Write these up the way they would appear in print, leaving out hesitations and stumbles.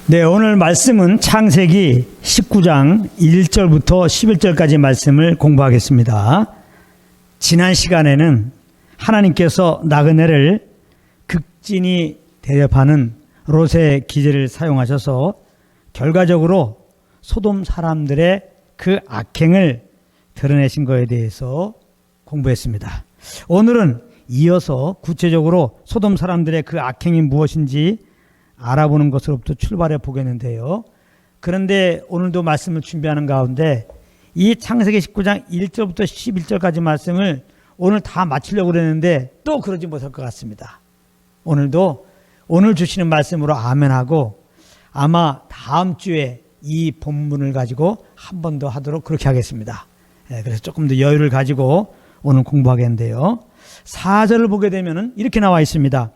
네, 오늘 말씀은 창세기 19장 1절부터 11절까지 말씀을 공부하겠습니다. 지난 시간에는 하나님께서 나그네를 극진히 대접하는 롯의 기제를 사용하셔서 결과적으로 소돔 사람들의 그 악행을 드러내신 것에 대해서 공부했습니다. 오늘은 이어서 구체적으로 소돔 사람들의 그 악행이 무엇인지 알아보는 것으로부터 출발해 보겠는데요. 그런데 오늘도 말씀을 준비하는 가운데 이 창세기 19장 1절부터 11절까지 말씀을 오늘 다 마치려고 그랬는데 또 그러지 못할 것 같습니다. 오늘도 오늘 주시는 말씀으로 아멘하고 아마 다음 주에 이 본문을 가지고 한 번 더 하도록 그렇게 하겠습니다. 그래서 조금 더 여유를 가지고 오늘 공부하겠는데요. 4절을 보게 되면 이렇게 나와 있습니다.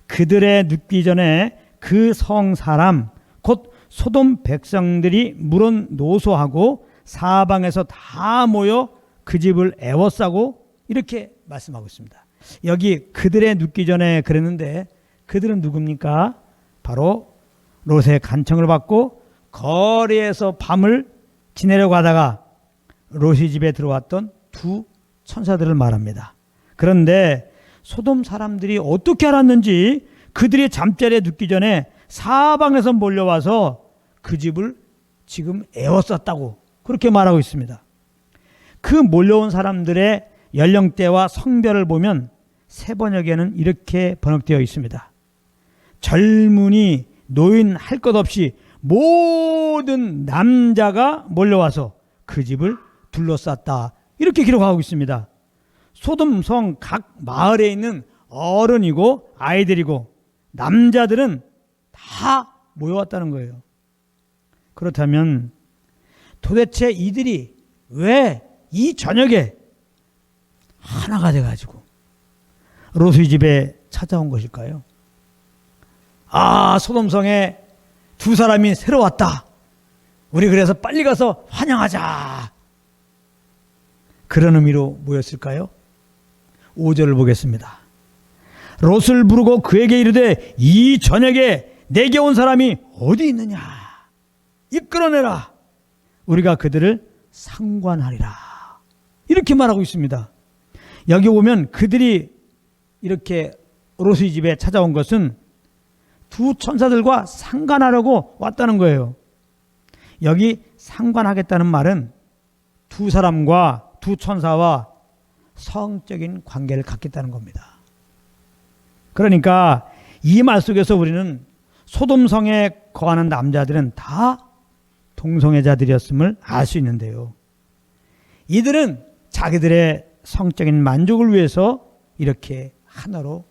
그들의 눕기 전에 그 성 사람 곧 소돔 백성들이 물은 노소하고 사방에서 다 모여 그 집을 애워싸고 이렇게 말씀하고 있습니다. 여기 그들의 눕기 전에 그랬는데 그들은 누굽니까? 바로 롯의 간청을 받고 거리에서 밤을 지내려고 하다가 롯의 집에 들어왔던 두 천사들을 말합니다. 그런데 소돔 사람들이 어떻게 알았는지 그들이 잠자리에 눕기 전에 사방에서 몰려와서 그 집을 지금 애워쌌다고 그렇게 말하고 있습니다. 그 몰려온 사람들의 연령대와 성별을 보면 세 번역에는 이렇게 번역되어 있습니다. 젊은이, 노인 할 것 없이 모든 남자가 몰려와서 그 집을 둘러쌌다. 이렇게 기록하고 있습니다. 소돔성 각 마을에 있는 어른이고 아이들이고 남자들은 다 모여왔다는 거예요. 그렇다면 도대체 이들이 왜 이 저녁에 하나가 돼가지고 롯의 집에 찾아온 것일까요? 아, 소돔성에 두 사람이 새로 왔다. 우리 그래서 빨리 가서 환영하자. 그런 의미로 모였을까요? 5절을 보겠습니다. 롯을 부르고 그에게 이르되 이 저녁에 내게 온 사람이 어디 있느냐? 이끌어내라. 우리가 그들을 상관하리라. 이렇게 말하고 있습니다. 여기 보면 그들이 이렇게 롯의 집에 찾아온 것은 두 천사들과 상관하려고 왔다는 거예요. 여기 상관하겠다는 말은 두 사람과 두 천사와 성적인 관계를 갖겠다는 겁니다. 그러니까 이 말 속에서 우리는 소돔성에 거하는 남자들은 다 동성애자들이었음을 알 수 있는데요. 이들은 자기들의 성적인 만족을 위해서 이렇게 하나로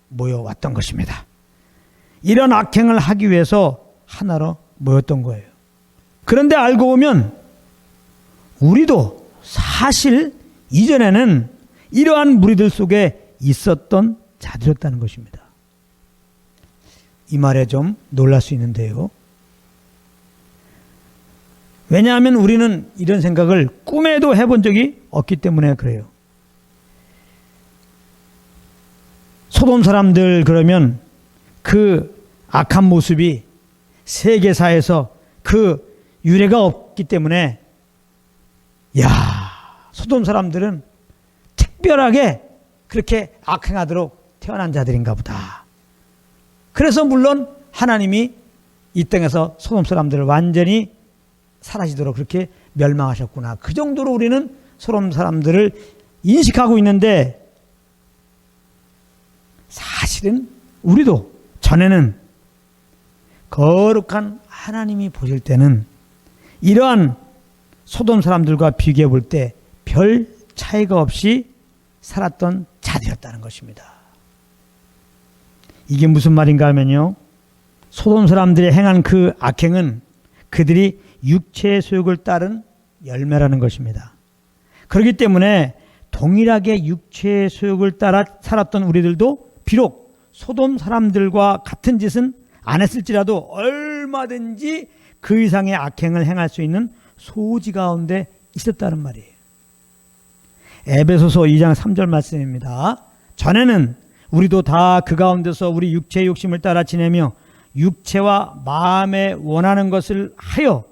모여왔던 것입니다. 이런 악행을 하기 위해서 하나로 모였던 거예요. 그런데 알고 보면 우리도 사실 이전에는 이러한 무리들 속에 있었던 자들이었다는 것입니다. 이 말에 좀 놀랄 수 있는데요. 왜냐하면 우리는 이런 생각을 꿈에도 해본 적이 없기 때문에 그래요. 소돔 사람들 그러면 그 악한 모습이 세계사에서 그 유례가 없기 때문에 야, 소돔 사람들은 특별하게 그렇게 악행하도록 태어난 자들인가 보다. 그래서 물론 하나님이 이 땅에서 소돔 사람들을 완전히 사라지도록 그렇게 멸망하셨구나. 그 정도로 우리는 소돔 사람들을 인식하고 있는데 사실은 우리도 전에는 거룩한 하나님이 보실 때는 이러한 소돔 사람들과 비교해 볼 때 별 차이가 없이 살았던 자들이었다는 것입니다. 이게 무슨 말인가 하면요. 소돔 사람들이 행한 그 악행은 그들이 육체의 소욕을 따른 열매라는 것입니다. 그렇기 때문에 동일하게 육체의 소욕을 따라 살았던 우리들도 비록 소돔 사람들과 같은 짓은 안 했을지라도 얼마든지 그 이상의 악행을 행할 수 있는 소지 가운데 있었다는 말이에요. 에베소서 2장 3절 말씀입니다. 전에는 우리도 다 그 가운데서 우리 육체의 욕심을 따라 지내며 육체와 마음에 원하는 것을 하여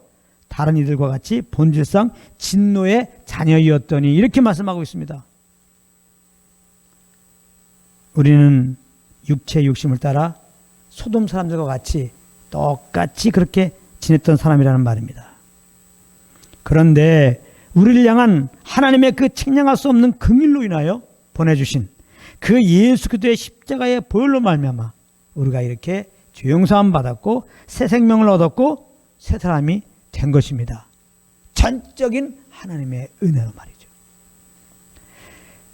다른 이들과 같이 본질상 진노의 자녀이었더니 이렇게 말씀하고 있습니다. 우리는 육체의 욕심을 따라 소돔 사람들과 같이 똑같이 그렇게 지냈던 사람이라는 말입니다. 그런데 우리를 향한 하나님의 그 책량할 수 없는 긍휼로 인하여 보내주신 그 예수 그리스도의 십자가의 보혈로 말미암아 우리가 이렇게 죄 용서함 받았고 새 생명을 얻었고 새 사람이 된 것입니다. 전적인 하나님의 은혜로 말이죠.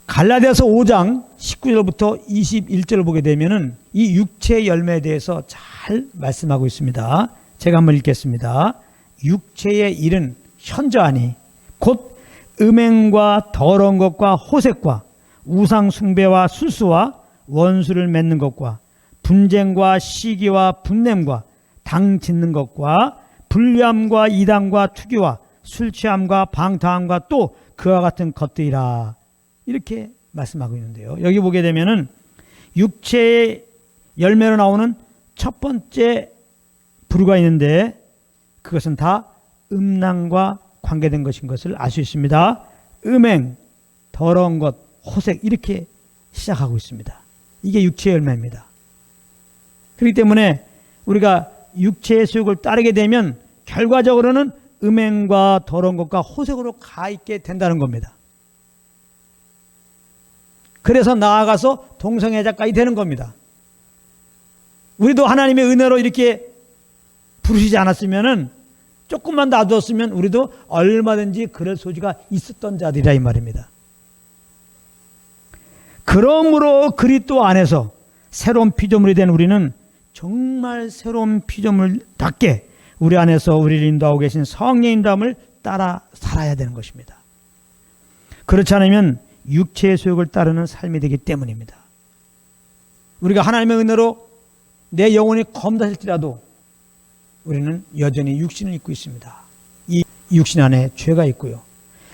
갈라디아서 5장 19절부터 21절을 보게 되면은 이 육체의 열매에 대해서 잘 말씀하고 있습니다. 제가 한번 읽겠습니다. 육체의 일은 현저하니 곧 음행과 더러운 것과 호색과 우상 숭배와 술수와 원수를 맺는 것과 분쟁과 시기와 분냄과 당 짓는 것과 불리함과 이단과 투기와 술 취함과 방탕함과 또 그와 같은 것들이라 이렇게 말씀하고 있는데요. 여기 보게 되면은 육체의 열매로 나오는 첫 번째 부류가 있는데 그것은 다 음란과 관계된 것인 것을 알 수 있습니다. 음행, 더러운 것, 호색 이렇게 시작하고 있습니다. 이게 육체의 열매입니다. 그렇기 때문에 우리가 육체의 수욕을 따르게 되면 결과적으로는 음행과 더러운 것과 호색으로 가 있게 된다는 겁니다. 그래서 나아가서 동성애자까지 되는 겁니다. 우리도 하나님의 은혜로 이렇게 부르시지 않았으면은 조금만 놔두었으면 우리도 얼마든지 그럴 소지가 있었던 자들이라 이 말입니다. 그러므로 그리스도 안에서 새로운 피조물이 된 우리는 정말 새로운 피조물답게 우리 안에서 우리를 인도하고 계신 성령의 인도함을 따라 살아야 되는 것입니다. 그렇지 않으면 육체의 소욕을 따르는 삶이 되기 때문입니다. 우리가 하나님의 은혜로 내 영혼이 검다실지라도 우리는 여전히 육신을 입고 있습니다. 이 육신 안에 죄가 있고요.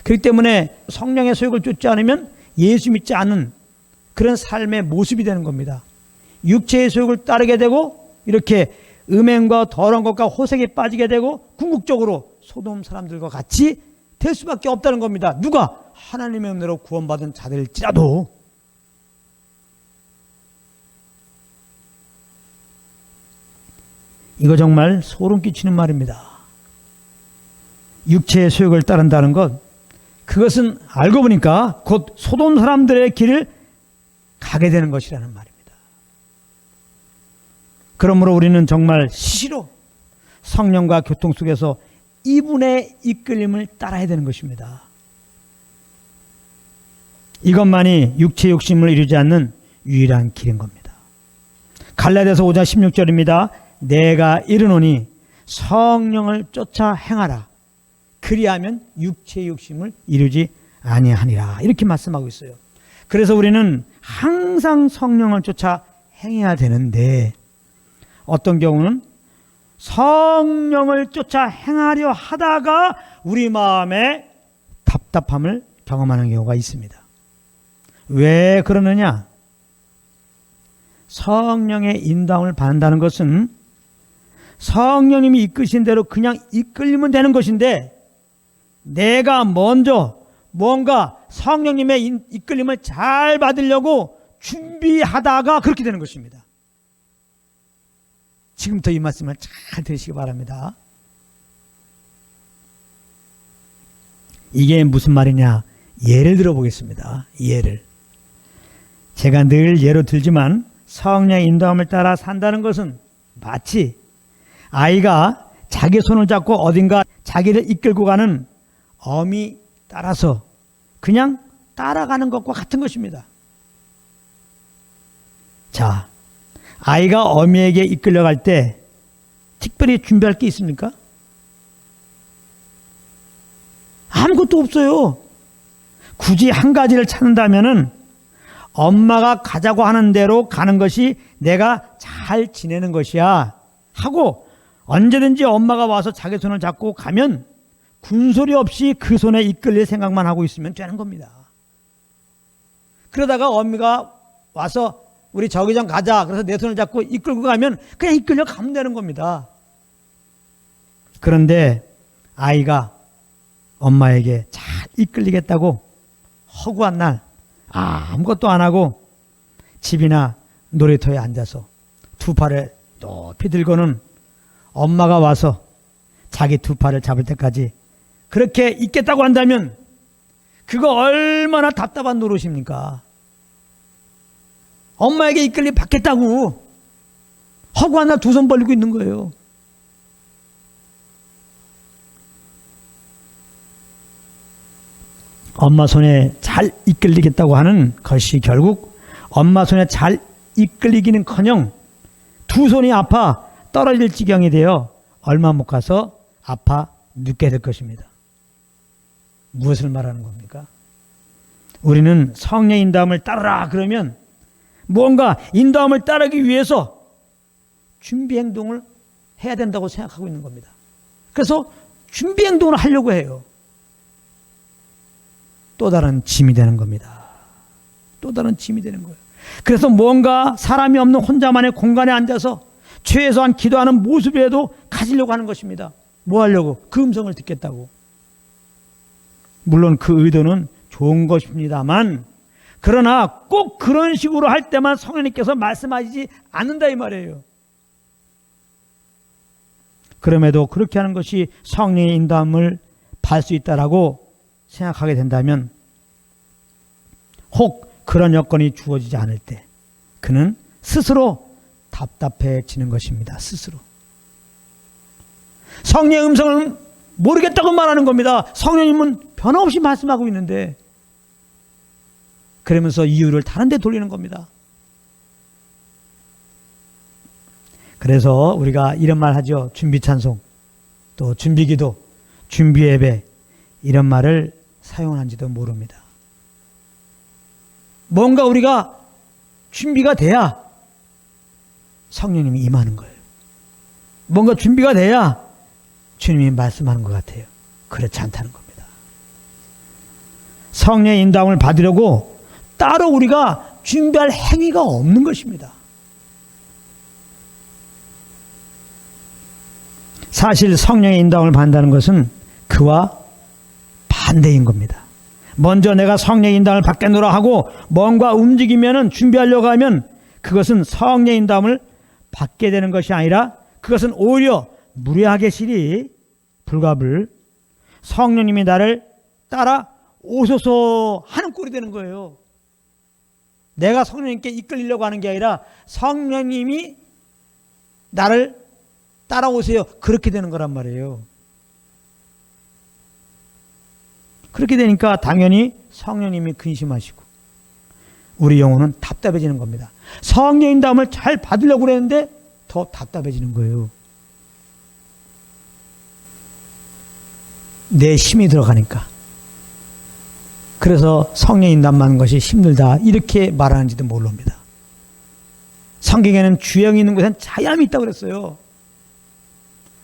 그렇기 때문에 성령의 소욕을 쫓지 않으면 예수 믿지 않은 그런 삶의 모습이 되는 겁니다. 육체의 소욕을 따르게 되고 이렇게 음행과 더러운 것과 호색에 빠지게 되고 궁극적으로 소돔 사람들과 같이 될 수밖에 없다는 겁니다. 누가? 하나님의 은혜로 구원받은 자들일지라도. 이거 정말 소름 끼치는 말입니다. 육체의 소욕을 따른다는 것, 그것은 알고 보니까 곧 소돔 사람들의 길을 가게 되는 것이라는 말입니다. 그러므로 우리는 정말 시시로 성령과 교통 속에서 이분의 이끌림을 따라야 되는 것입니다. 이것만이 육체 욕심을 이루지 않는 유일한 길인 겁니다. 갈라디아서 5장 16절입니다. 내가 이르노니 성령을 쫓아 행하라. 그리하면 육체의 욕심을 이루지 아니하니라. 이렇게 말씀하고 있어요. 그래서 우리는 항상 성령을 쫓아 행해야 되는데 어떤 경우는 성령을 쫓아 행하려 하다가 우리 마음에 답답함을 경험하는 경우가 있습니다. 왜 그러느냐? 성령의 인도함을 받는다는 것은 성령님이 이끄신 대로 그냥 이끌리면 되는 것인데 내가 먼저 뭔가 성령님의 이끌림을 잘 받으려고 준비하다가 그렇게 되는 것입니다. 지금부터 이 말씀을 잘 들으시기 바랍니다. 이게 무슨 말이냐? 예를 들어 보겠습니다. 예를. 제가 늘 예로 들지만 성령의 인도함을 따라 산다는 것은 마치 아이가 자기 손을 잡고 어딘가 자기를 이끌고 가는 어미 따라서 그냥 따라가는 것과 같은 것입니다. 자, 아이가 어미에게 이끌려갈 때 특별히 준비할 게 있습니까? 아무것도 없어요. 굳이 한 가지를 찾는다면은 엄마가 가자고 하는 대로 가는 것이 내가 잘 지내는 것이야 하고 언제든지 엄마가 와서 자기 손을 잡고 가면 군소리 없이 그 손에 이끌릴 생각만 하고 있으면 되는 겁니다. 그러다가 어미가 와서 우리 저기장 가자. 그래서 내 손을 잡고 이끌고 가면 그냥 이끌려 가면 되는 겁니다. 그런데 아이가 엄마에게 잘 이끌리겠다고 허구한 날 아무것도 안 하고 집이나 놀이터에 앉아서 두 팔을 높이 들고는 엄마가 와서 자기 두 팔을 잡을 때까지 그렇게 있겠다고 한다면 그거 얼마나 답답한 노릇입니까? 엄마에게 이끌림 받겠다고 허구한 날 두 손 벌리고 있는 거예요. 엄마 손에 잘 이끌리겠다고 하는 것이 결국 엄마 손에 잘 이끌리기는커녕 두 손이 아파 떨어질 지경이 되어 얼마 못 가서 아파 눕게 될 것입니다. 무엇을 말하는 겁니까? 우리는 성령의 인도함을 따르라 그러면 뭔가 인도함을 따르기 위해서 준비 행동을 해야 된다고 생각하고 있는 겁니다. 그래서 준비 행동을 하려고 해요. 또 다른 짐이 되는 겁니다. 또 다른 짐이 되는 거예요. 그래서 뭔가 사람이 없는 혼자만의 공간에 앉아서 최소한 기도하는 모습이라도 가지려고 하는 것입니다. 뭐 하려고? 그 음성을 듣겠다고. 물론 그 의도는 좋은 것입니다만 그러나 꼭 그런 식으로 할 때만 성령님께서 말씀하시지 않는다 이 말이에요. 그럼에도 그렇게 하는 것이 성령의 인도함을 받을 수 있다라고 생각하게 된다면 혹 그런 여건이 주어지지 않을 때 그는 스스로 답답해지는 것입니다. 스스로. 성령의 음성을 모르겠다고 말하는 겁니다. 성령님은 변함없이 말씀하고 있는데 그러면서 이유를 다른 데 돌리는 겁니다. 그래서 우리가 이런 말 하죠. 준비 찬송, 또 준비 기도, 준비 예배 이런 말을 사용한지도 모릅니다. 뭔가 우리가 준비가 돼야 성령님이 임하는 거예요. 뭔가 준비가 돼야 주님이 말씀하는 것 같아요. 그렇지 않다는 겁니다. 성령의 인도함을 받으려고 따로 우리가 준비할 행위가 없는 것입니다. 사실 성령의 인도함을 받는다는 것은 그와 반대인 겁니다. 먼저 내가 성령의 인도함을 받겠노라 하고 뭔가 움직이면은 준비하려고 하면 그것은 성령의 인도함을 받게 되는 것이 아니라 그것은 오히려 무례하게 시리 불갑을 성령님이 나를 따라 오소서 하는 꼴이 되는 거예요. 내가 성령님께 이끌리려고 하는 게 아니라 성령님이 나를 따라오세요. 그렇게 되는 거란 말이에요. 그렇게 되니까 당연히 성령님이 근심하시고 우리 영혼은 답답해지는 겁니다. 성령의 인도함을 잘 받으려고 그랬는데 더 답답해지는 거예요. 내 힘이 들어가니까. 그래서 성령의 인도함 받는 것이 힘들다 이렇게 말하는지도 모릅니다. 성경에는 주형이 있는 곳엔 자유함이 있다고 그랬어요.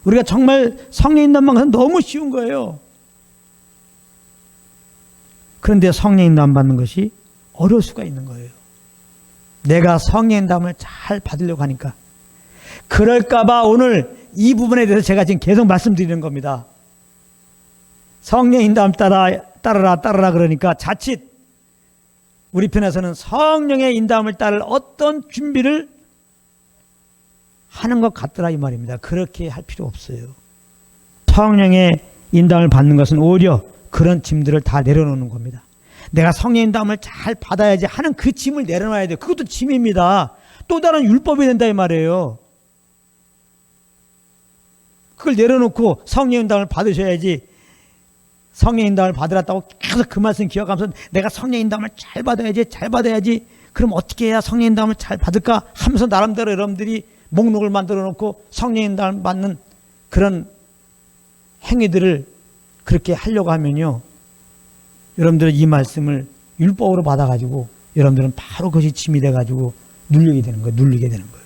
우리가 정말 성령의 인도함 받는 것은 너무 쉬운 거예요. 그런데 성령의 인도함 받는 것이 어려울 수가 있는 거예요. 내가 성령의 인도함을 잘 받으려고 하니까. 그럴까봐 오늘 이 부분에 대해서 제가 지금 계속 말씀드리는 겁니다. 성령의 인도함 따르라 그러니까 자칫 우리 편에서는 성령의 인도함을 따를 어떤 준비를 하는 것 같더라 이 말입니다. 그렇게 할 필요 없어요. 성령의 인도함을 받는 것은 오히려 그런 짐들을 다 내려놓는 겁니다. 내가 성령의 인도함을 잘 받아야지 하는 그 짐을 내려놔야 돼요. 그것도 짐입니다. 또 다른 율법이 된다 이 말이에요. 그걸 내려놓고 성령의 인도함을 받으셔야지. 성령의 인도함을 받으랐다고 계속 그 말씀 기억하면서 내가 성령의 인도함을 잘 받아야지. 그럼 어떻게 해야 성령의 인도함을 잘 받을까 하면서 나름대로 여러분들이 목록을 만들어 놓고 성령의 인도함을 받는 그런 행위들을 그렇게 하려고 하면요. 여러분들은 이 말씀을 율법으로 받아가지고 여러분들은 바로 그것이 짐이 돼가지고 눌리게 되는 거예요.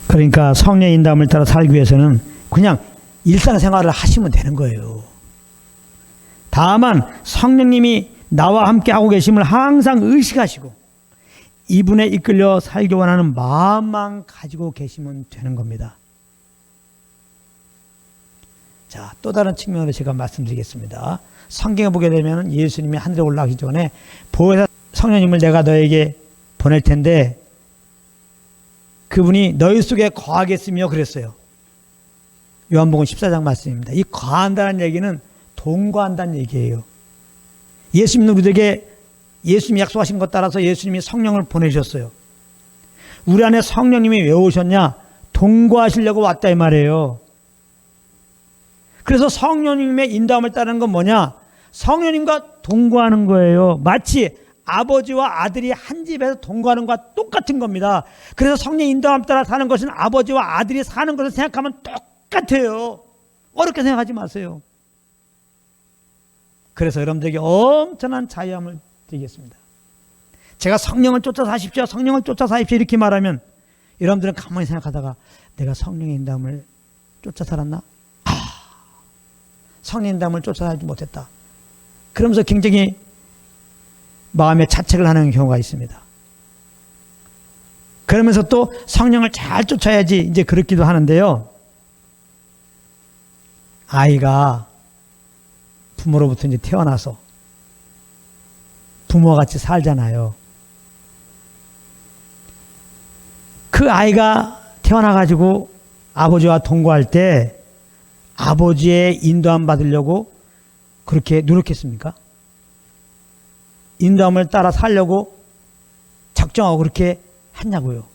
그러니까 성령의 인도함을 따라 살기 위해서는 그냥 일상생활을 하시면 되는 거예요. 다만 성령님이 나와 함께 하고 계심을 항상 의식하시고 이분에 이끌려 살기 원하는 마음만 가지고 계시면 되는 겁니다. 자, 또 다른 측면으로 제가 말씀드리겠습니다. 성경에 보게 되면 예수님이 하늘에 올라가기 전에 보혜사 성령님을 내가 너에게 보낼 텐데 그분이 너희 속에 거하겠으며 그랬어요. 요한복음 14장 말씀입니다. 이 거한다는 얘기는 동거한다는 얘기예요. 예수님은 우리에게 예수님이 약속하신 것 따라서 예수님이 성령을 보내셨어요. 우리 안에 성령님이 왜 오셨냐? 동거하시려고 왔다 이 말이에요. 그래서 성령님의 인도함을 따르는 건 뭐냐? 성령님과 동거하는 거예요. 마치 아버지와 아들이 한 집에서 동거하는 것과 똑같은 겁니다. 그래서 성령 인도함 따라 사는 것은 아버지와 아들이 사는 것을 생각하면 똑같아요. 어렵게 생각하지 마세요. 그래서 여러분들에게 엄청난 자유함을 드리겠습니다. 제가 성령을 쫓아 사십시오. 성령을 쫓아 사십시오. 이렇게 말하면 여러분들은 가만히 생각하다가 내가 성령의 인도함을 쫓아 살았나? 성령의 인도함을 쫓아 살지 못했다. 그러면서 굉장히 마음의 자책을 하는 경우가 있습니다. 그러면서 또 성령을 잘 쫓아야지 이제 그렇기도 하는데요. 아이가 부모로부터 이제 태어나서 부모와 같이 살잖아요. 그 아이가 태어나가지고 아버지와 동거할 때 아버지의 인도함 받으려고 그렇게 노력했습니까? 인도함을 따라 살려고 작정하고 그렇게 했냐고요?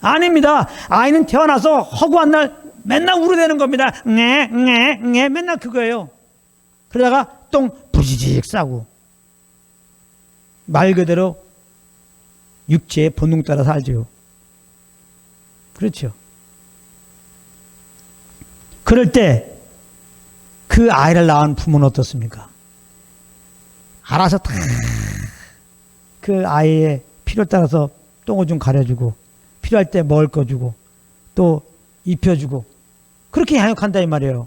아닙니다. 아이는 태어나서 허구한 날 맨날 울어대는 겁니다. 맨날 그거예요. 그러다가 똥 부지직 싸고 말 그대로 육체의 본능 따라 살죠. 그렇죠. 그럴 때 그 아이를 낳은 부모는 어떻습니까? 알아서 다 그 아이의 필요에 따라서 똥을 좀 가려주고 필요할 때 먹을 거 주고 또 입혀주고 그렇게 양육한다 이 말이에요.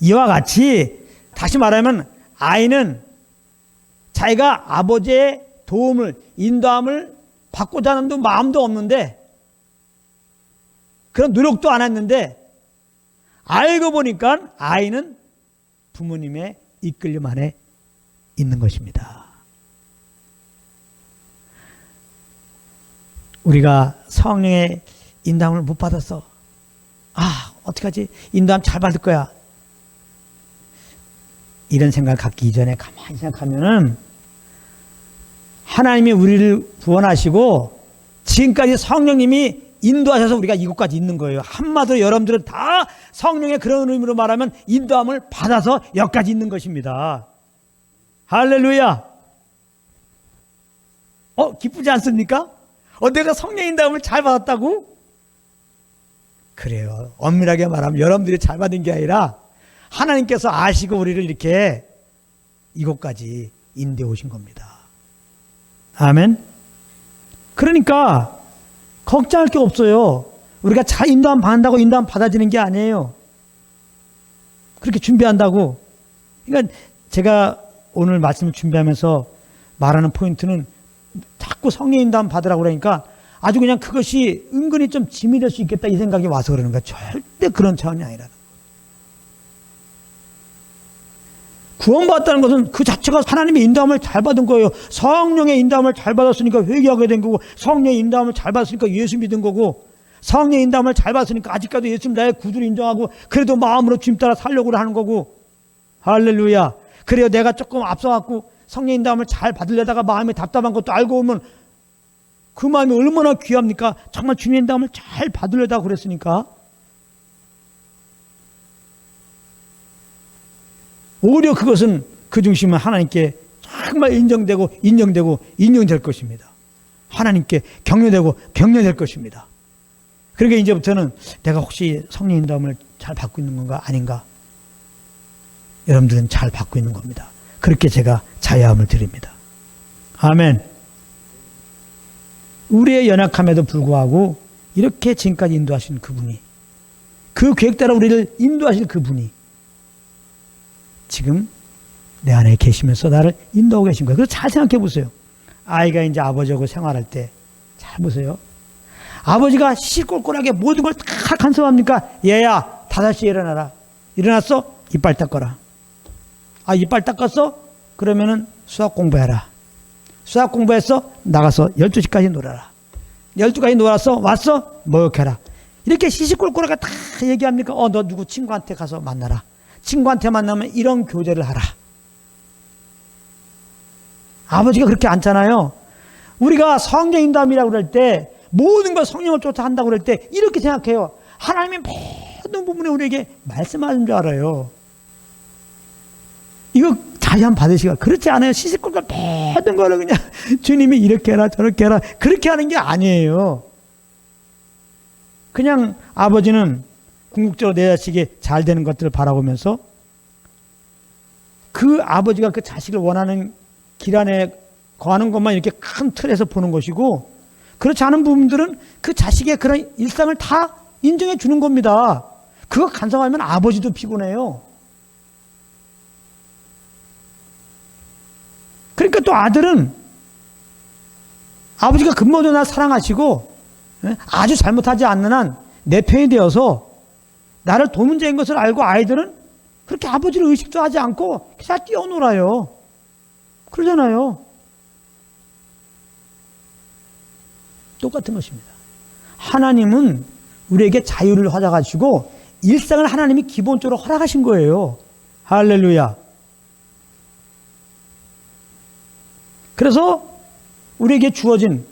이와 같이 다시 말하면 아이는 자기가 아버지의 도움을 인도함을 받고자 하는 마음도 없는데 그런 노력도 안 했는데 알고 보니까 아이는 부모님의 이끌림 안에 있는 것입니다. 우리가 성령의 인도함을 못 받았어. 어떡하지? 인도함 잘 받을 거야. 이런 생각을 갖기 이전에 가만히 생각하면은 하나님이 우리를 구원하시고 지금까지 성령님이 인도하셔서 우리가 이곳까지 있는 거예요. 한마디로 여러분들은 다 성령의 그런 의미로 말하면 인도함을 받아서 여기까지 있는 것입니다. 할렐루야. 기쁘지 않습니까? 내가 성령 인도함을 잘 받았다고? 그래요. 엄밀하게 말하면 여러분들이 잘 받은 게 아니라 하나님께서 아시고 우리를 이렇게 이곳까지 인도해 오신 겁니다. 아멘. 그러니까 걱정할 게 없어요. 우리가 잘 인도함 받는다고 인도함 받아지는 게 아니에요. 그렇게 준비한다고. 그러니까 제가 오늘 말씀을 준비하면서 말하는 포인트는 자꾸 성령 인도함 받으라고 그러니까 아주 그냥 그것이 은근히 좀 짐이 될 수 있겠다 이 생각이 와서 그러는 거야. 절대 그런 차원이 아니라는 거예요. 구원받았다는 것은 그 자체가 하나님의 인도함을 잘 받은 거예요. 성령의 인도함을 잘 받았으니까 회개하게 된 거고, 성령의 인도함을 잘 받았으니까 예수 믿은 거고, 성령의 인도함을 잘 받았으니까 아직까지 예수님 나의 구주를 인정하고 그래도 마음으로 주님 따라 살려고 하는 거고. 할렐루야. 그래요. 내가 조금 앞서갖고 성령 인도함을 잘 받으려다가 마음이 답답한 것도 알고 오면 그 마음이 얼마나 귀합니까? 정말 주님의 인도함을 잘 받으려다가 그랬으니까. 오히려 그것은 그 중심은 하나님께 정말 인정될 것입니다. 하나님께 격려될 것입니다. 그러니까 이제부터는 내가 혹시 성령 인도함을 잘 받고 있는 건가 아닌가? 여러분들은 잘 받고 있는 겁니다. 그렇게 제가 자유함을 드립니다. 아멘. 우리의 연약함에도 불구하고 이렇게 지금까지 인도하신 그분이, 그 계획 따라 우리를 인도하실 그분이 지금 내 안에 계시면서 나를 인도하고 계신 거예요. 그래서 잘 생각해 보세요. 아이가 이제 아버지하고 생활할 때 잘 보세요. 아버지가 시시콜콜하게 모든 걸 다 간섭합니까? 얘야 5시에 일어나라. 일어났어? 이빨 닦아라. 아, 이빨 닦았어? 그러면은 수학 공부해라. 수학 공부했어? 나가서 12시까지 놀아라. 12시까지 놀았어? 왔어? 목욕해라. 이렇게 시시콜콜하게 다 얘기합니까? 너 누구 친구한테 가서 만나라. 친구한테 만나면 이런 교제를 하라. 아버지가 그렇게 않잖아요. 우리가 성령 인도함이라고 그럴 때 모든 걸 성령을 쫓아 한다고 그럴 때 이렇게 생각해요. 하나님이 모든 부분에 우리에게 말씀하는 줄 알아요. 이거 다시 한번 받으시고 그렇지 않아요. 시시콜콜 모든 거를 그냥 주님이 이렇게 해라 저렇게 해라 그렇게 하는 게 아니에요. 그냥 아버지는 궁극적으로 내 자식이 잘 되는 것들을 바라보면서 그 아버지가 그 자식을 원하는 길 안에 거하는 것만 이렇게 큰 틀에서 보는 것이고, 그렇지 않은 부분들은 그 자식의 그런 일상을 다 인정해 주는 겁니다. 그거 간섭하면 아버지도 피곤해요. 그러니까 또 아들은 아버지가 근모도 날 사랑하시고 아주 잘못하지 않는 한 내 편이 되어서 나를 도문제인 것을 알고 아이들은 그렇게 아버지를 의식도 하지 않고 그냥 뛰어놀아요. 그러잖아요. 똑같은 것입니다. 하나님은 우리에게 자유를 허락하시고 일상을 하나님이 기본적으로 허락하신 거예요. 할렐루야. 그래서 우리에게 주어진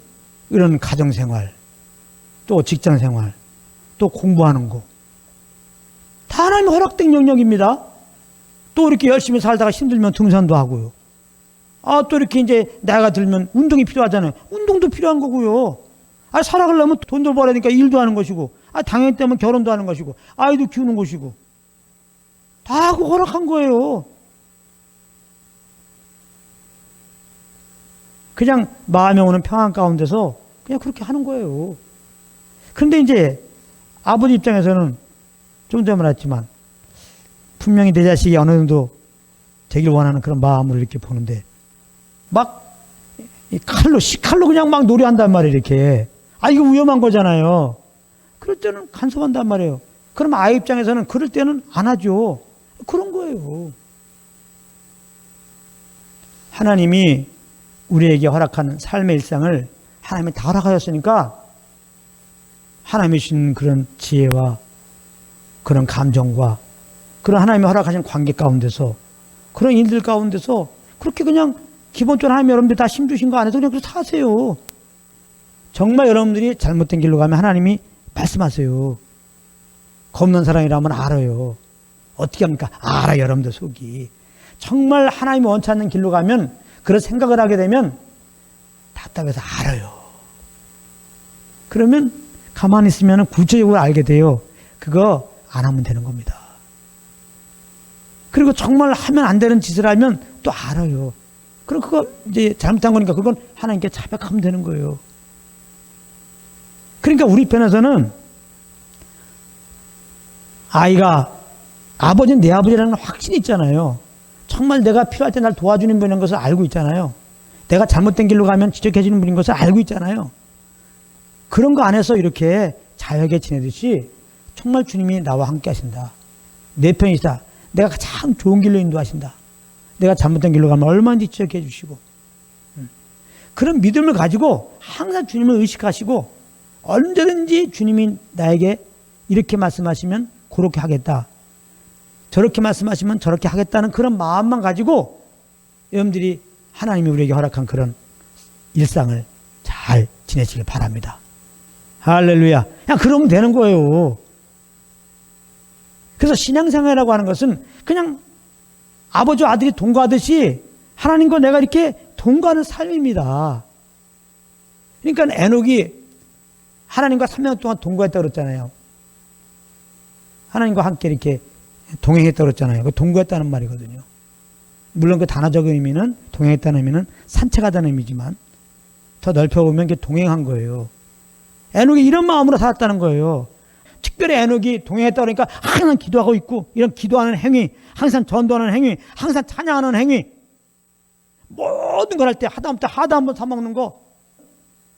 이런 가정생활, 또 직장생활, 또 공부하는 거 다 하나님 허락된 영역입니다. 또 이렇게 열심히 살다가 힘들면 등산도 하고요. 또 이렇게 이제 나이가 들면 운동이 필요하잖아요. 운동도 필요한 거고요. 살아가려면 돈도 벌어야 되니까 일도 하는 것이고, 당연히 때문에 결혼도 하는 것이고, 아이도 키우는 것이고, 다 그 허락한 거예요. 그냥 마음에 오는 평안 가운데서 그냥 그렇게 하는 거예요. 그런데 이제 아버지 입장에서는 좀 전에 말했지만 분명히 내 자식이 어느 정도 되길 원하는 그런 마음으로 이렇게 보는데 막 시칼로 그냥 막 놀이한단 말이에요. 이렇게. 이거 위험한 거잖아요. 그럴 때는 간섭한단 말이에요. 그럼 아이 입장에서는 그럴 때는 안 하죠. 그런 거예요. 하나님이 우리에게 허락한 삶의 일상을 하나님이 다 허락하셨으니까 하나님이 주신 그런 지혜와 그런 감정과 그런 하나님이 허락하신 관계 가운데서 그런 일들 가운데서 그렇게 그냥 기본적으로 하나님 여러분들 다 힘주신 거 안에서 그냥 그렇게 사세요. 정말 여러분들이 잘못된 길로 가면 하나님이 말씀하세요. 겁난 사람이라면 알아요. 어떻게 합니까? 알아 여러분들 속이. 정말 하나님이 원치 않는 길로 가면 그런 생각을 하게 되면 답답해서 알아요. 그러면 가만히 있으면 구체적으로 알게 돼요. 그거 안 하면 되는 겁니다. 그리고 정말 하면 안 되는 짓을 하면 또 알아요. 그럼 그거 이제 잘못한 거니까 그건 하나님께 자백하면 되는 거예요. 그러니까 우리 편에서는 아이가 아버지는 내 아버지라는 확신이 있잖아요. 정말 내가 필요할 때 날 도와주는 분인 것을 알고 있잖아요. 내가 잘못된 길로 가면 지적해 주는 분인 것을 알고 있잖아요. 그런 거 안에서 이렇게 자유하게 지내듯이 정말 주님이 나와 함께 하신다. 내 편이다. 내가 가장 좋은 길로 인도하신다. 내가 잘못된 길로 가면 얼마든지 지적해 주시고 그런 믿음을 가지고 항상 주님을 의식하시고 언제든지 주님이 나에게 이렇게 말씀하시면 그렇게 하겠다. 저렇게 말씀하시면 저렇게 하겠다는 그런 마음만 가지고 여러분들이 하나님이 우리에게 허락한 그런 일상을 잘 지내시길 바랍니다. 할렐루야. 그냥 그러면 되는 거예요. 그래서 신앙생활이라고 하는 것은 그냥 아버지와 아들이 동거하듯이 하나님과 내가 이렇게 동거하는 삶입니다. 그러니까 에녹이 하나님과 3년 동안 동거했다고 그랬잖아요. 하나님과 함께 이렇게 동행했다고 그랬잖아요. 그 동거했다는 말이거든요. 물론 그 단어적 의미는 동행했다는 의미는 산책하다는 의미지만 더 넓혀보면 그게 동행한 거예요. 에녹이 이런 마음으로 살았다는 거예요. 특별히 에녹이 동행했다 그러니까 항상 기도하고 있고, 이런 기도하는 행위, 항상 전도하는 행위, 항상 찬양하는 행위, 모든 걸 할 때 하다못해 하다 한번 사먹는 거,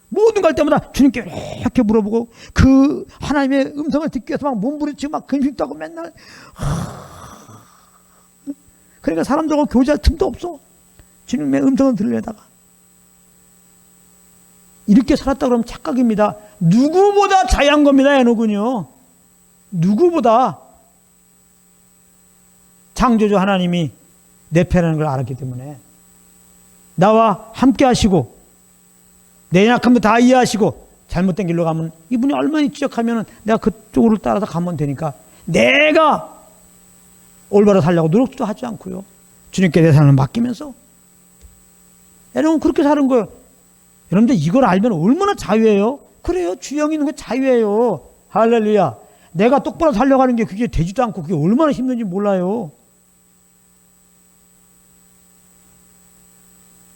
모든 걸 할 때마다 주님께 이렇게 물어보고, 그 하나님의 음성을 듣기 위해서 막 몸부림치고 막 근심도 하고 맨날. 그러니까 사람들하고 교제할 틈도 없어. 주님의 음성을 들으려다가. 이렇게 살았다 그러면 착각입니다. 누구보다 자유한 겁니다, 에녹은요. 누구보다. 창조주 하나님이 내 편이라는 걸 알았기 때문에 나와 함께 하시고 내 약함도 다 이해하시고 잘못된 길로 가면 이분이 얼마나 지적하면 내가 그쪽으로 따라서 가면 되니까 내가 올바로 살려고 노력도 하지 않고요. 주님께 내 삶을 맡기면서 여러분 그렇게 사는 거예요. 여러분들 이걸 알면 얼마나 자유해요. 그래요. 주형 있는 거 자유해요. 할렐루야. 내가 똑바로 살려가는 게 그게 되지도 않고 그게 얼마나 힘든지 몰라요.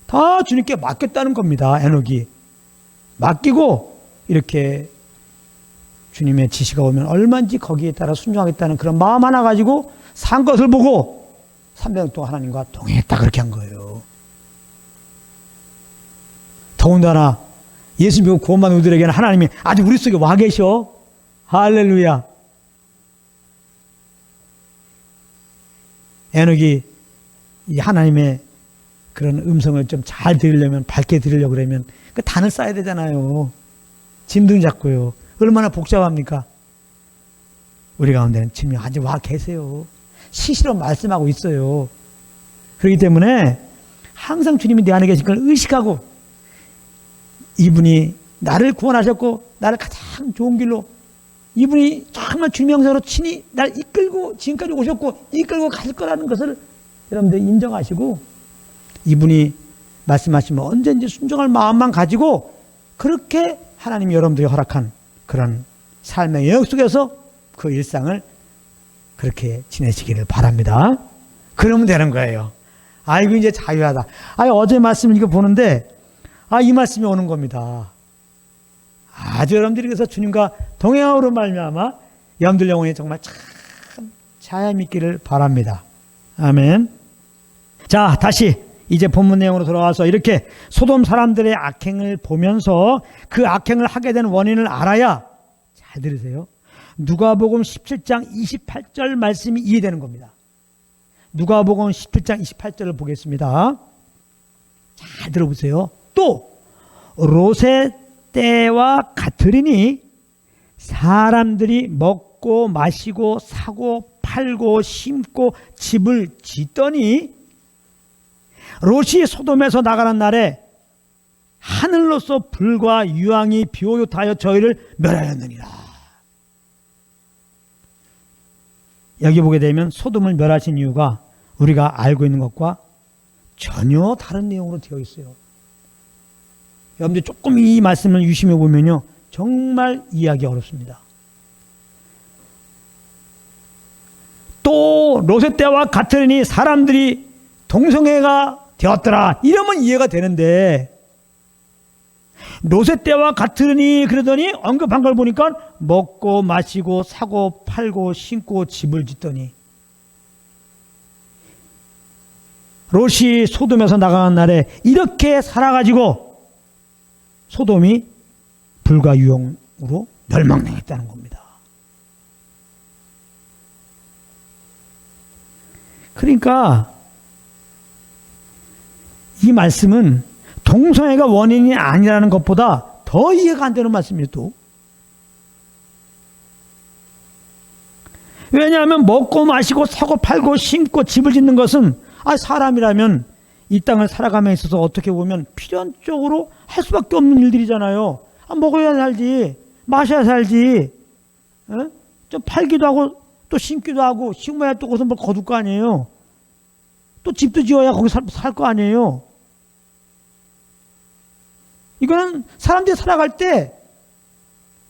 다 주님께 맡겼다는 겁니다. 에녹이 맡기고 이렇게 주님의 지시가 오면 얼마인지 거기에 따라 순종하겠다는 그런 마음 하나 가지고 산 것을 보고 300년 동안 하나님과 동행했다 그렇게 한 거예요. 더군다나 예수 믿고 구원받은 우리들에게는 하나님이 아직 우리 속에 와 계셔. 할렐루야. 에녹이 이 하나님의 그런 음성을 좀 잘 들으려면, 밝게 들으려고 그러면 그 단을 쌓아야 되잖아요. 짐승 잡고요. 얼마나 복잡합니까? 우리 가운데는 주님이 아직 와 계세요. 시시로 말씀하고 있어요. 그렇기 때문에 항상 주님이 내 안에 계신 걸 의식하고 이분이 나를 구원하셨고 나를 가장 좋은 길로 이분이 정말 주님의 형상으로 친히 날 이끌고 지금까지 오셨고 이끌고 갈 거라는 것을 여러분들 인정하시고 이분이 말씀하시면 언제든지 순종할 마음만 가지고 그렇게 하나님이 여러분들이 허락한 그런 삶의 영역 속에서 그 일상을 그렇게 지내시기를 바랍니다. 그러면 되는 거예요. 아이고 이제 자유하다. 어제 말씀 이거 보는데 이 말씀이 오는 겁니다. 아주 여러분들이 그래서 주님과 동행함으로 말미암아 여러분들 영혼이 정말 참 자유함 있기를 바랍니다. 아멘. 자, 다시 이제 본문 내용으로 돌아와서 이렇게 소돔 사람들의 악행을 보면서 그 악행을 하게 된 원인을 알아야, 잘 들으세요, 누가복음 17장 28절 말씀이 이해되는 겁니다. 누가복음 17장 28절을 보겠습니다. 잘 들어보세요. 또 롯의 때와 같으리니 사람들이 먹고 마시고 사고 팔고 심고 집을 짓더니 롯이 소돔에서 나가는 날에 하늘로서 불과 유황이 비오듯하여 저희를 멸하였느니라. 여기 보게 되면 소돔을 멸하신 이유가 우리가 알고 있는 것과 전혀 다른 내용으로 되어 있어요. 여러분들 조금 이 말씀을 유심히 보면요 정말 이해하기 어렵습니다. 또 롯의 때와 같으니 사람들이 동성애가 되었더라 이러면 이해가 되는데 롯의 때와 같으니 그러더니 언급한 걸 보니까 먹고 마시고 사고 팔고 심고 집을 짓더니 롯이 소돔에서 나가는 날에 이렇게 살아가지고 소돔이 불과 유황으로 멸망당했다는 겁니다. 그러니까 이 말씀은 동성애가 원인이 아니라는 것보다 더 이해가 안 되는 말씀이에요. 또 왜냐하면 먹고 마시고 사고 팔고 심고 집을 짓는 것은 사람이라면 이 땅을 살아감에 있어서 어떻게 보면 필연적으로 할 수밖에 없는 일들이잖아요. 먹어야 살지, 마셔야 살지, 좀 팔기도 하고 또 심기도 하고 심어야 또 거기서 뭘 거둘 거 아니에요. 또 집도 지어야 거기 살 거 아니에요. 이거는 사람들이 살아갈 때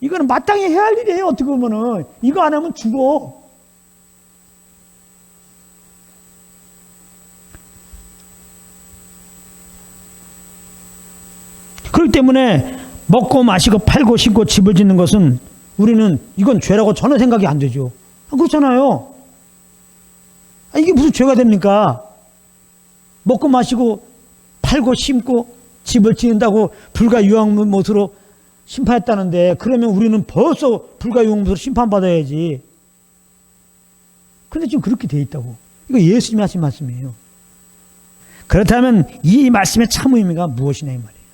이거는 마땅히 해야 할 일이에요. 어떻게 보면은 이거 안 하면 죽어. 그렇기 때문에 먹고 마시고 팔고 심고 집을 짓는 것은 우리는 이건 죄라고 전혀 생각이 안 되죠. 그렇잖아요. 이게 무슨 죄가 됩니까? 먹고 마시고 팔고 심고 집을 지은다고 불가유황못으로 심판했다는데, 그러면 우리는 벌써 불가유황못으로 심판받아야지. 그런데 지금 그렇게 돼 있다고. 이거 예수님이 하신 말씀이에요. 그렇다면 이 말씀의 참 의미가 무엇이냐 이 말이에요.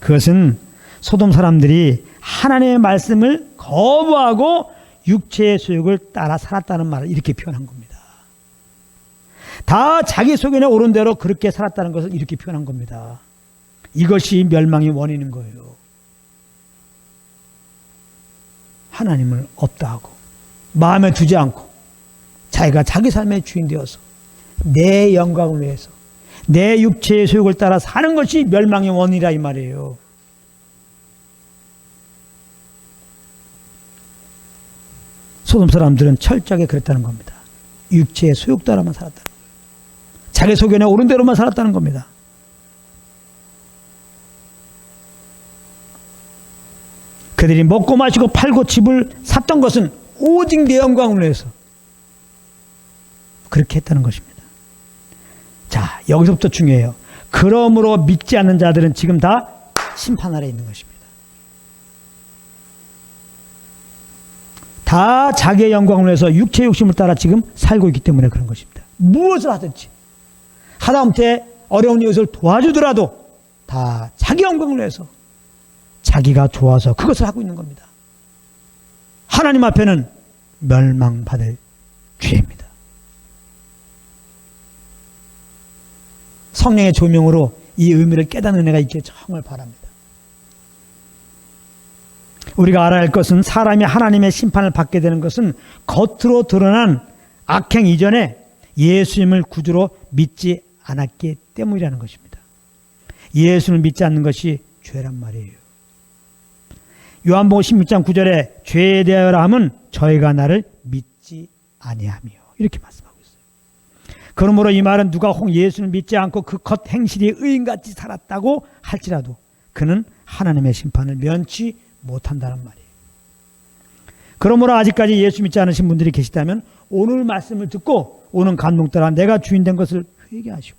그것은 소돔 사람들이 하나님의 말씀을 거부하고 육체의 소욕을 따라 살았다는 말을 이렇게 표현한 겁니다. 다 자기 소견에 오른 대로 그렇게 살았다는 것을 이렇게 표현한 겁니다. 이것이 멸망의 원인인 거예요. 하나님을 없다 하고 마음에 두지 않고 자기가 자기 삶의 주인 되어서 내 영광을 위해서 내 육체의 소욕을 따라 사는 것이 멸망의 원인이라 이 말이에요. 소돔 사람들은 철저하게 그랬다는 겁니다. 육체의 소욕 따라만 살았다는 거예요. 자기 소견에 오른 대로만 살았다는 겁니다. 그들이 먹고 마시고 팔고 집을 샀던 것은 오직 내 영광을 위해서 그렇게 했다는 것입니다. 자, 여기서부터 중요해요. 그러므로 믿지 않는 자들은 지금 다 심판 아래 있는 것입니다. 다 자기의 영광을 위해서 육체 욕심을 따라 지금 살고 있기 때문에 그런 것입니다. 무엇을 하든지 하다못해 어려운 이웃을 도와주더라도 다 자기 영광을 위해서 자기가 좋아서 그것을 하고 있는 겁니다. 하나님 앞에는 멸망받을 죄입니다. 성령의 조명으로 이 의미를 깨닫는 은혜가 있기를 정말 바랍니다. 우리가 알아야 할 것은 사람이 하나님의 심판을 받게 되는 것은 겉으로 드러난 악행 이전에 예수님을 구주로 믿지 않았기 때문이라는 것입니다. 예수를 믿지 않는 것이 죄란 말이에요. 요한복음 16장 9절에 죄에 대하여라 함은 저희가 나를 믿지 아니하며 이렇게 말씀하고 있어요. 그러므로 이 말은 누가 혹 예수를 믿지 않고 그 겉 행실이 의인같이 살았다고 할지라도 그는 하나님의 심판을 면치 못한다는 말이에요. 그러므로 아직까지 예수 믿지 않으신 분들이 계시다면 오늘 말씀을 듣고 오는 감동 따라 내가 주인 된 것을 회개하시고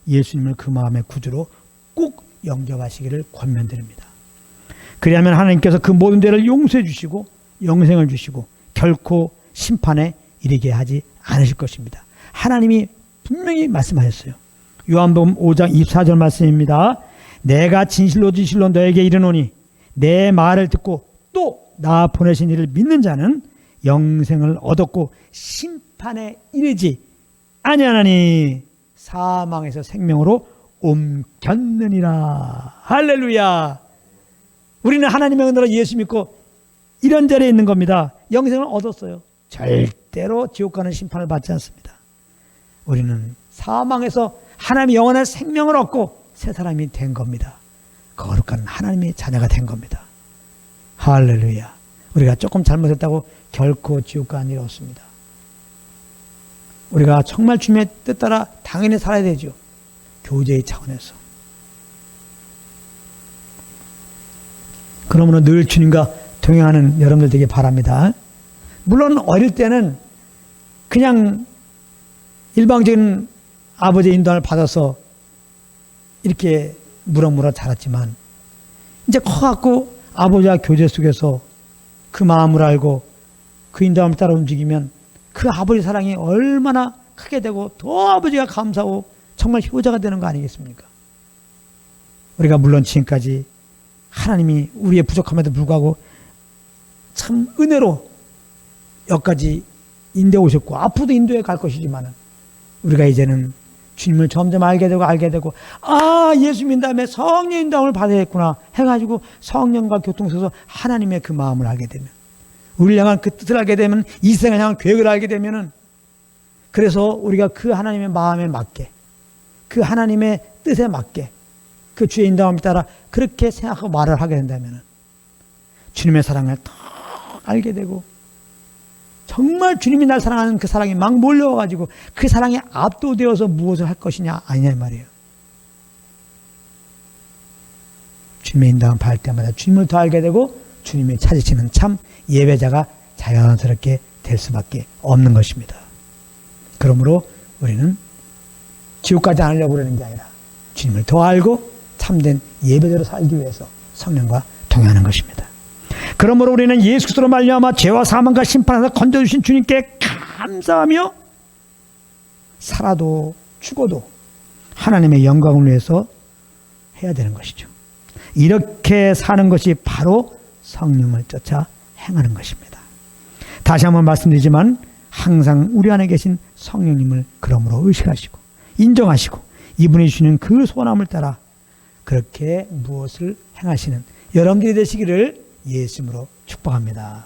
예수님을 그 마음의 구주로 꼭 영접하시기를 권면드립니다. 그리하면 하나님께서 그 모든 죄를 용서해 주시고 영생을 주시고 결코 심판에 이르게 하지 않으실 것입니다. 하나님이 분명히 말씀하셨어요. 요한복음 5장 24절 말씀입니다. 내가 진실로 진실로 너에게 이르노니 내 말을 듣고 또 나 보내신 이를 믿는 자는 영생을 얻었고 심판에 이르지 아니하나니 사망에서 생명으로 옮겼느니라. 할렐루야. 우리는 하나님의 은혜로 예수 믿고 이런 자리에 있는 겁니다. 영생을 얻었어요. 절대로 지옥 가는 심판을 받지 않습니다. 우리는 사망에서 하나님의 영원한 생명을 얻고 새 사람이 된 겁니다. 거룩한 하나님의 자녀가 된 겁니다. 할렐루야. 우리가 조금 잘못했다고 결코 지옥 가는 일 없습니다. 우리가 정말 주님의 뜻 따라 당연히 살아야 되죠. 교제의 차원에서. 그러므로 늘 주님과 동행하는 여러분들 되길 바랍니다. 물론 어릴 때는 그냥 일방적인 아버지의 인도를 받아서 이렇게 무럭무럭 자랐지만 이제 커갖고 아버지와 교제 속에서 그 마음을 알고 그 인도함을 따라 움직이면 그 아버지 사랑이 얼마나 크게 되고 더 아버지가 감사하고 정말 효자가 되는 거 아니겠습니까? 우리가 물론 지금까지 하나님이 우리의 부족함에도 불구하고 참 은혜로 여기까지 인도해 오셨고 앞으로도 인도해 갈 것이지만 우리가 이제는 주님을 점점 알게 되고 예수 믿는 다음에 성령 인도함을 받아야겠구나 해가지고 성령과 교통서서 하나님의 그 마음을 알게 되면 우리를 향한 그 뜻을 알게 되면 이 세상을 향한 계획을 알게 되면은 그래서 우리가 그 하나님의 마음에 맞게 그 하나님의 뜻에 맞게 그 주의 인도함을 따라 그렇게 생각하고 말을 하게 된다면 주님의 사랑을 더 알게 되고 정말 주님이 날 사랑하는 그 사랑이 막 몰려와가지고 그 사랑에 압도되어서 무엇을 할 것이냐 아니냐 말이에요. 주님의 인도함을 받을 때마다 주님을 더 알게 되고 주님이 찾으시는 참 예배자가 자연스럽게 될 수밖에 없는 것입니다. 그러므로 우리는 지옥 가지 않으려고 그러는 게 아니라 주님을 더 알고 참된 예배자로 살기 위해서 성령과 동행하는 것입니다. 그러므로 우리는 예수 그리스도로 말미암아 죄와 사망과 심판에서 건져주신 주님께 감사하며 살아도 죽어도 하나님의 영광을 위해서 해야 되는 것이죠. 이렇게 사는 것이 바로 성령을 쫓아 행하는 것입니다. 다시 한번 말씀드리지만 항상 우리 안에 계신 성령님을 그러므로 의식하시고 인정하시고 이분이 주시는 그 소원함을 따라 그렇게 무엇을 행하시는 여러분들이 되시기를 예수님으로 축복합니다.